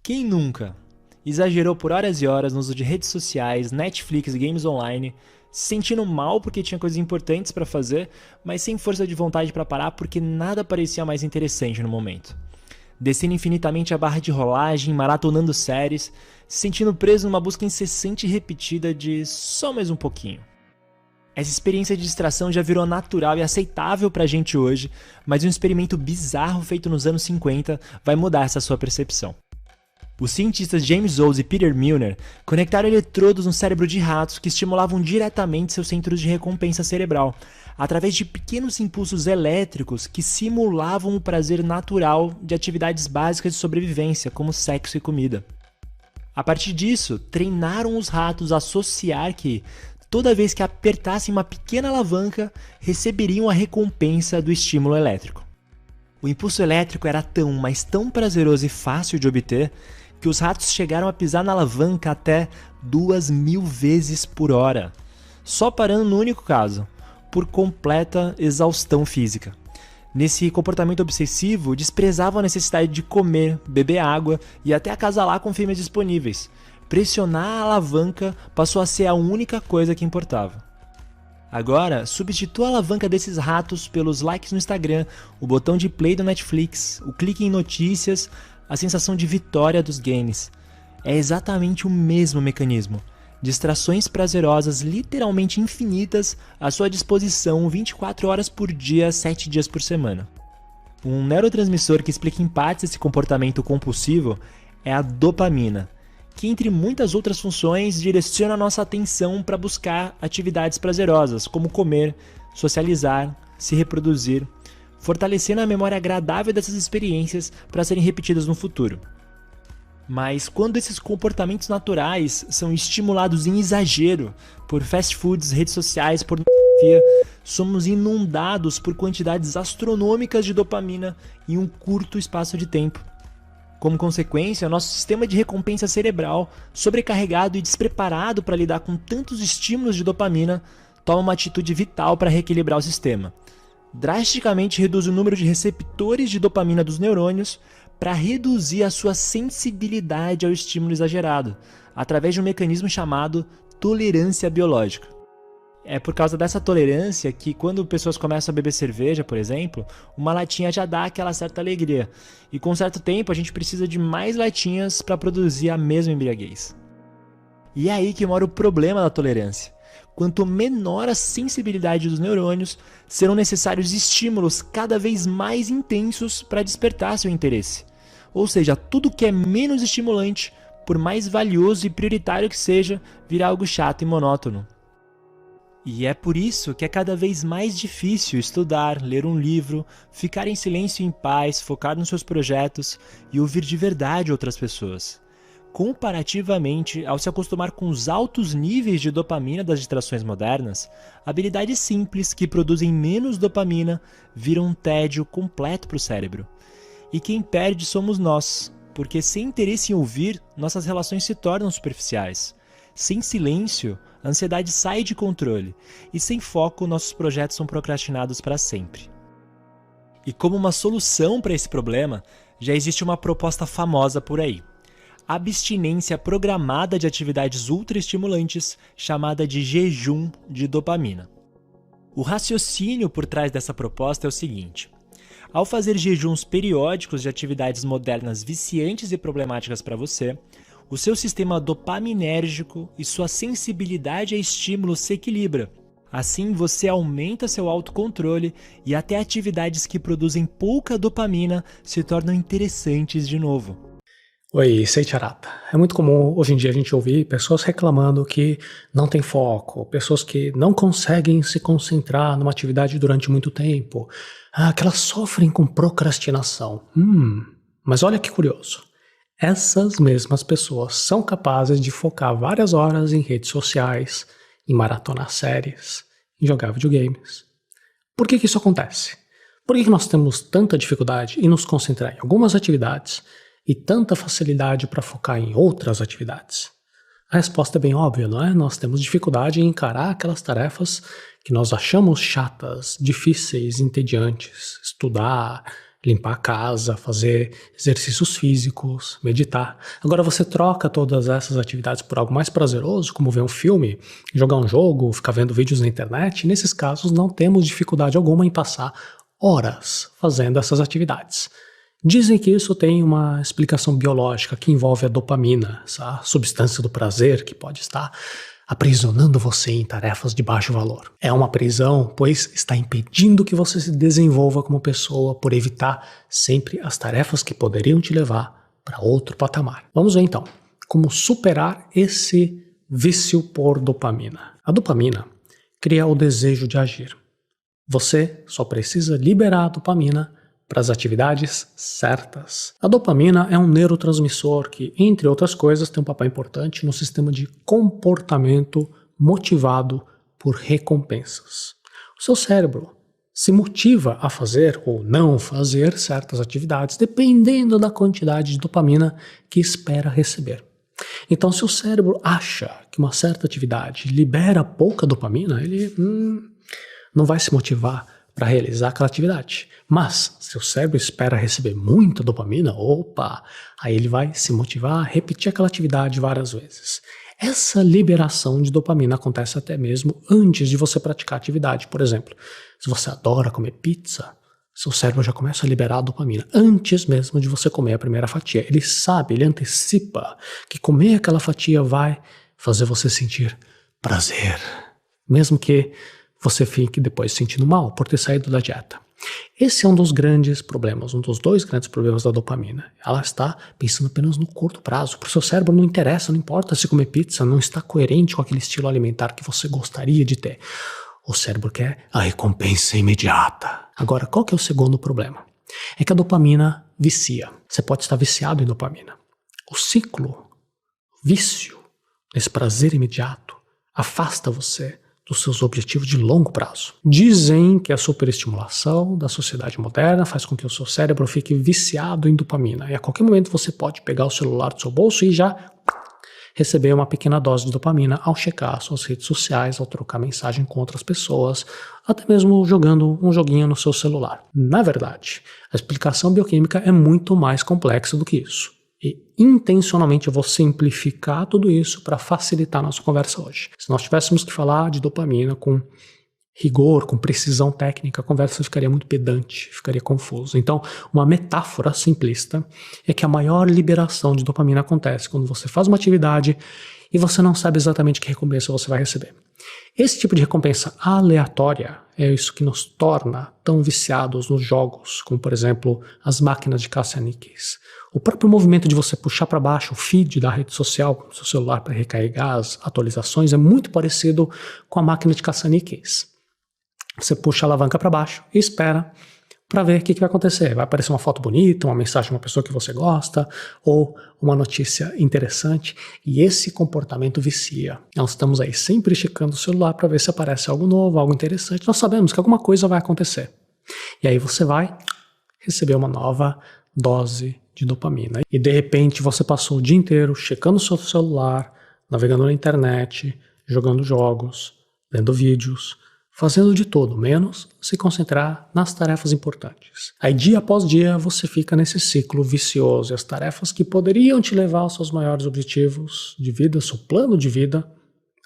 Quem nunca exagerou por horas e horas no uso de redes sociais, Netflix e games online, se sentindo mal porque tinha coisas importantes para fazer, mas sem força de vontade para parar porque nada parecia mais interessante no momento? Descendo infinitamente a barra de rolagem, maratonando séries, se sentindo preso numa busca incessante e repetida de só mais um pouquinho. Essa experiência de distração já virou natural e aceitável pra gente hoje, mas um experimento bizarro feito nos anos 50 vai mudar essa sua percepção. Os cientistas James Olds e Peter Milner conectaram eletrodos no cérebro de ratos que estimulavam diretamente seus centros de recompensa cerebral, através de pequenos impulsos elétricos que simulavam o prazer natural de atividades básicas de sobrevivência, como sexo e comida. A partir disso, treinaram os ratos a associar que, toda vez que apertassem uma pequena alavanca, receberiam a recompensa do estímulo elétrico. O impulso elétrico era tão, mas tão prazeroso e fácil de obter, que os ratos chegaram a pisar na alavanca até 2.000 vezes por hora, só parando no único caso, por completa exaustão física. Nesse comportamento obsessivo, desprezavam a necessidade de comer, beber água e até acasalar com fêmeas disponíveis. Pressionar a alavanca passou a ser a única coisa que importava. Agora, substitua a alavanca desses ratos pelos likes no Instagram, o botão de play do Netflix, o clique em notícias, a sensação de vitória dos games. É exatamente o mesmo mecanismo. Distrações prazerosas literalmente infinitas à sua disposição 24 horas por dia, 7 dias por semana. Um neurotransmissor que explica em partes esse comportamento compulsivo é a dopamina, que entre muitas outras funções direciona a nossa atenção para buscar atividades prazerosas, como comer, socializar, se reproduzir, fortalecendo a memória agradável dessas experiências para serem repetidas no futuro. Mas quando esses comportamentos naturais são estimulados em exagero por fast foods, redes sociais, pornografia, somos inundados por quantidades astronômicas de dopamina em um curto espaço de tempo. Como consequência, nosso sistema de recompensa cerebral, sobrecarregado e despreparado para lidar com tantos estímulos de dopamina, toma uma atitude vital para reequilibrar o sistema. Drasticamente reduz o número de receptores de dopamina dos neurônios para reduzir a sua sensibilidade ao estímulo exagerado, através de um mecanismo chamado tolerância biológica. É por causa dessa tolerância que quando pessoas começam a beber cerveja, por exemplo, uma latinha já dá aquela certa alegria. E com certo tempo a gente precisa de mais latinhas para produzir a mesma embriaguez. E é aí que mora o problema da tolerância. Quanto menor a sensibilidade dos neurônios, serão necessários estímulos cada vez mais intensos para despertar seu interesse. Ou seja, tudo que é menos estimulante, por mais valioso e prioritário que seja, virá algo chato e monótono. E é por isso que é cada vez mais difícil estudar, ler um livro, ficar em silêncio e em paz, focar nos seus projetos e ouvir de verdade outras pessoas. Comparativamente, ao se acostumar com os altos níveis de dopamina das distrações modernas, habilidades simples que produzem menos dopamina viram um tédio completo para o cérebro. E quem perde somos nós, porque sem interesse em ouvir, nossas relações se tornam superficiais. Sem silêncio, a ansiedade sai de controle, e sem foco, nossos projetos são procrastinados para sempre. E como uma solução para esse problema, já existe uma proposta famosa por aí. A abstinência programada de atividades ultraestimulantes, chamada de jejum de dopamina. O raciocínio por trás dessa proposta é o seguinte: ao fazer jejuns periódicos de atividades modernas viciantes e problemáticas para você, o seu sistema dopaminérgico e sua sensibilidade a estímulos se equilibra. Assim, você aumenta seu autocontrole e até atividades que produzem pouca dopamina se tornam interessantes de novo. Oi, Sei Charata. É muito comum hoje em dia a gente ouvir pessoas reclamando que não tem foco, pessoas que não conseguem se concentrar numa atividade durante muito tempo, que elas sofrem com procrastinação. Mas olha que curioso. Essas mesmas pessoas são capazes de focar várias horas em redes sociais, em maratonar séries, em jogar videogames. Por que isso acontece? Por que nós temos tanta dificuldade em nos concentrar em algumas atividades e tanta facilidade para focar em outras atividades? A resposta é bem óbvia, não é? Nós temos dificuldade em encarar aquelas tarefas que nós achamos chatas, difíceis, entediantes. Estudar, limpar a casa, fazer exercícios físicos, meditar. Agora você troca todas essas atividades por algo mais prazeroso, como ver um filme, jogar um jogo, ficar vendo vídeos na internet. Nesses casos não temos dificuldade alguma em passar horas fazendo essas atividades. Dizem que isso tem uma explicação biológica que envolve a dopamina, essa substância do prazer que pode estar aprisionando você em tarefas de baixo valor. É uma prisão, pois está impedindo que você se desenvolva como pessoa por evitar sempre as tarefas que poderiam te levar para outro patamar. Vamos ver então como superar esse vício por dopamina. A dopamina cria o desejo de agir. Você só precisa liberar a dopamina para as atividades certas. A dopamina é um neurotransmissor que, entre outras coisas, tem um papel importante no sistema de comportamento motivado por recompensas. O seu cérebro se motiva a fazer ou não fazer certas atividades dependendo da quantidade de dopamina que espera receber. Então, se o cérebro acha que uma certa atividade libera pouca dopamina, ele não vai se motivar para realizar aquela atividade. Mas, se o cérebro espera receber muita dopamina, aí ele vai se motivar a repetir aquela atividade várias vezes. Essa liberação de dopamina acontece até mesmo antes de você praticar a atividade. Por exemplo, se você adora comer pizza, seu cérebro já começa a liberar a dopamina antes mesmo de você comer a primeira fatia. Ele sabe, ele antecipa que comer aquela fatia vai fazer você sentir prazer, mesmo que você fique depois sentindo mal por ter saído da dieta. Esse é um dos grandes problemas, um dos dois grandes problemas da dopamina. Ela está pensando apenas no curto prazo. Para o seu cérebro não interessa, não importa se comer pizza não está coerente com aquele estilo alimentar que você gostaria de ter. O cérebro quer a recompensa imediata. Agora, qual que é o segundo problema? É que a dopamina vicia. Você pode estar viciado em dopamina. O ciclo, vício, esse prazer imediato, afasta você dos seus objetivos de longo prazo. Dizem que a superestimulação da sociedade moderna faz com que o seu cérebro fique viciado em dopamina. E a qualquer momento você pode pegar o celular do seu bolso e já receber uma pequena dose de dopamina ao checar suas redes sociais, ao trocar mensagem com outras pessoas, até mesmo jogando um joguinho no seu celular. Na verdade, a explicação bioquímica é muito mais complexa do que isso. E intencionalmente eu vou simplificar tudo isso para facilitar a nossa conversa hoje. Se nós tivéssemos que falar de dopamina com rigor, com precisão técnica, a conversa ficaria muito pedante, ficaria confusa. Então, uma metáfora simplista é que a maior liberação de dopamina acontece quando você faz uma atividade e você não sabe exatamente que recompensa você vai receber. Esse tipo de recompensa aleatória é isso que nos torna tão viciados nos jogos, como por exemplo as máquinas de caça-níqueis. O próprio movimento de você puxar para baixo o feed da rede social no seu celular para recarregar as atualizações é muito parecido com a máquina de caça-níqueis. Você puxa a alavanca para baixo e espera para ver o que vai acontecer. Vai aparecer uma foto bonita, uma mensagem de uma pessoa que você gosta ou uma notícia interessante. E esse comportamento vicia. Nós estamos aí sempre checando o celular para ver se aparece algo novo, algo interessante. Nós sabemos que alguma coisa vai acontecer. E aí você vai receber uma nova dose de dopamina. E de repente você passou o dia inteiro checando o seu celular, navegando na internet, jogando jogos, lendo vídeos, fazendo de tudo, menos se concentrar nas tarefas importantes. Aí dia após dia você fica nesse ciclo vicioso e as tarefas que poderiam te levar aos seus maiores objetivos de vida, seu plano de vida,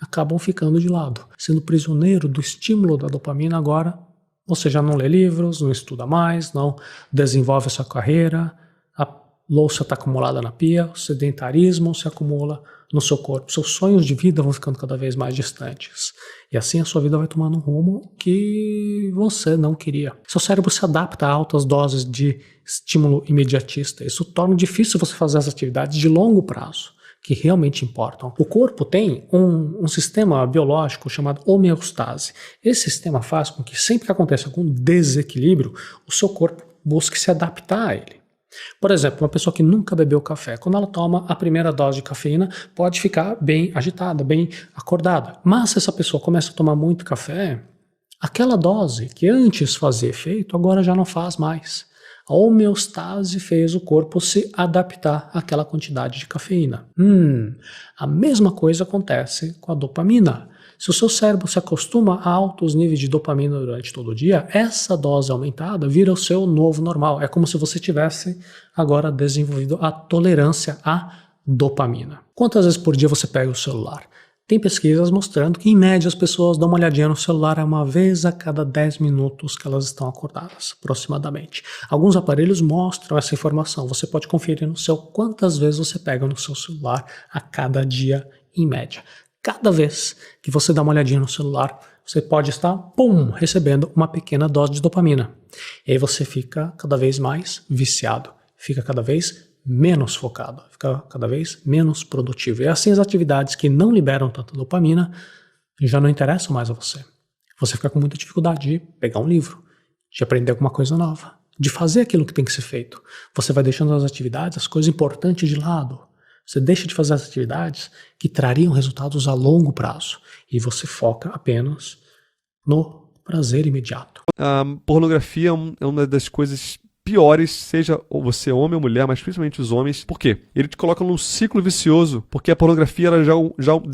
acabam ficando de lado. Sendo prisioneiro do estímulo da dopamina agora, você já não lê livros, não estuda mais, não desenvolve a sua carreira, a louça está acumulada na pia, o sedentarismo se acumula no seu corpo, seus sonhos de vida vão ficando cada vez mais distantes. E assim a sua vida vai tomando um rumo que você não queria. Seu cérebro se adapta a altas doses de estímulo imediatista. Isso torna difícil você fazer as atividades de longo prazo, que realmente importam. O corpo tem um sistema biológico chamado homeostase. Esse sistema faz com que sempre que aconteça algum desequilíbrio, o seu corpo busque se adaptar a ele. Por exemplo, uma pessoa que nunca bebeu café, quando ela toma a primeira dose de cafeína, pode ficar bem agitada, bem acordada. Mas se essa pessoa começa a tomar muito café, aquela dose que antes fazia efeito, agora já não faz mais. A homeostase fez o corpo se adaptar àquela quantidade de cafeína. A mesma coisa acontece com a dopamina. Se o seu cérebro se acostuma a altos níveis de dopamina durante todo o dia, essa dose aumentada vira o seu novo normal. É como se você tivesse agora desenvolvido a tolerância à dopamina. Quantas vezes por dia você pega o celular? Tem pesquisas mostrando que, em média, as pessoas dão uma olhadinha no celular uma vez a cada 10 minutos que elas estão acordadas, aproximadamente. Alguns aparelhos mostram essa informação. Você pode conferir no seu quantas vezes você pega no seu celular a cada dia, em média. Cada vez que você dá uma olhadinha no celular, você pode estar, recebendo uma pequena dose de dopamina. E aí você fica cada vez mais viciado, fica cada vez menos focado, fica cada vez menos produtivo. E assim as atividades que não liberam tanta dopamina já não interessam mais a você. Você fica com muita dificuldade de pegar um livro, de aprender alguma coisa nova, de fazer aquilo que tem que ser feito. Você vai deixando as atividades, as coisas importantes de lado. Você deixa de fazer as atividades que trariam resultados a longo prazo. E você foca apenas no prazer imediato. A pornografia é uma das coisas piores, seja você homem ou mulher, mas principalmente os homens. Por quê? Ele te coloca num ciclo vicioso, porque a pornografia ela já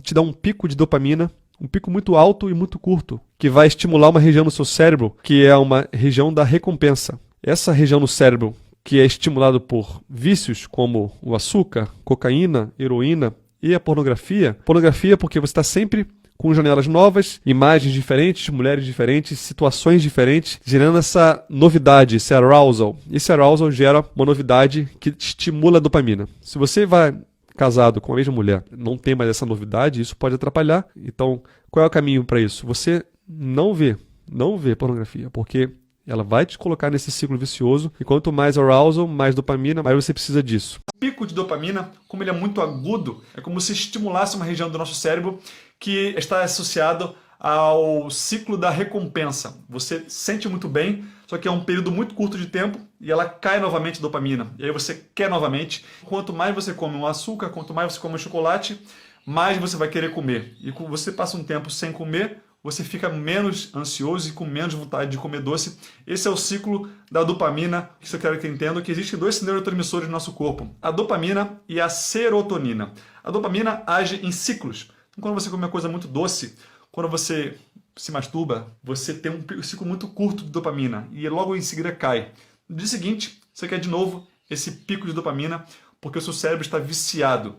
te dá um pico de dopamina, um pico muito alto e muito curto, que vai estimular uma região no seu cérebro, que é uma região da recompensa. Essa região no cérebro, que é estimulado por vícios como o açúcar, cocaína, heroína e a pornografia. Pornografia porque você está sempre com janelas novas, imagens diferentes, mulheres diferentes, situações diferentes, gerando essa novidade, esse arousal. Esse arousal gera uma novidade que estimula a dopamina. Se você vai casado com a mesma mulher, não tem mais essa novidade, isso pode atrapalhar. Então, qual é o caminho para isso? Você não vê pornografia, porque ela vai te colocar nesse ciclo vicioso, e quanto mais arousal, mais dopamina, mais você precisa disso. O pico de dopamina, como ele é muito agudo, é como se estimulasse uma região do nosso cérebro que está associado ao ciclo da recompensa. Você sente muito bem, só que é um período muito curto de tempo e ela cai novamente a dopamina. E aí você quer novamente. Quanto mais você come um açúcar, quanto mais você come um chocolate, mais você vai querer comer. E quando você passa um tempo sem comer, você fica menos ansioso e com menos vontade de comer doce. Esse é o ciclo da dopamina. Isso eu quero que entenda que existem dois neurotransmissores no nosso corpo, a dopamina e a serotonina. A dopamina age em ciclos. Então, quando você come uma coisa muito doce, quando você se masturba, você tem um ciclo muito curto de dopamina e logo em seguida cai. No dia seguinte, você quer de novo esse pico de dopamina porque o seu cérebro está viciado.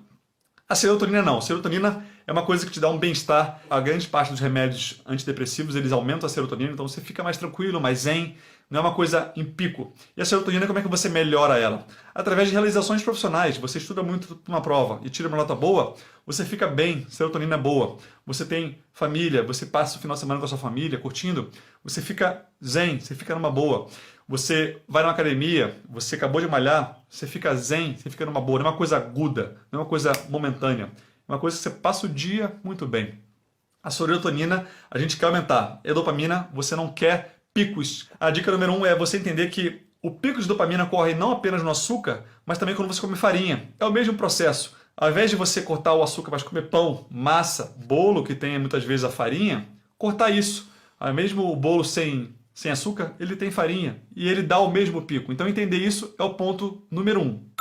A serotonina não. A serotonina é uma coisa que te dá um bem-estar. A grande parte dos remédios antidepressivos, eles aumentam a serotonina, então você fica mais tranquilo, mais zen. Não é uma coisa em pico. E a serotonina, como é que você melhora ela? Através de realizações profissionais. Você estuda muito para uma prova e tira uma nota boa, você fica bem, serotonina é boa. Você tem família, você passa o final de semana com a sua família, curtindo, você fica zen, você fica numa boa. Você vai numa academia, você acabou de malhar, você fica zen, você fica numa boa. Não é uma coisa aguda, não é uma coisa momentânea. É uma coisa que você passa o dia muito bem. A serotonina, a gente quer aumentar. E a dopamina, você não quer picos. A dica número 1 é você entender que o pico de dopamina ocorre não apenas no açúcar, mas também quando você come farinha. É o mesmo processo. Ao invés de você cortar o açúcar, mas comer pão, massa, bolo, que tem muitas vezes a farinha, cortar isso. Mesmo o bolo sem açúcar, ele tem farinha e ele dá o mesmo pico. Então entender isso é o ponto número 1.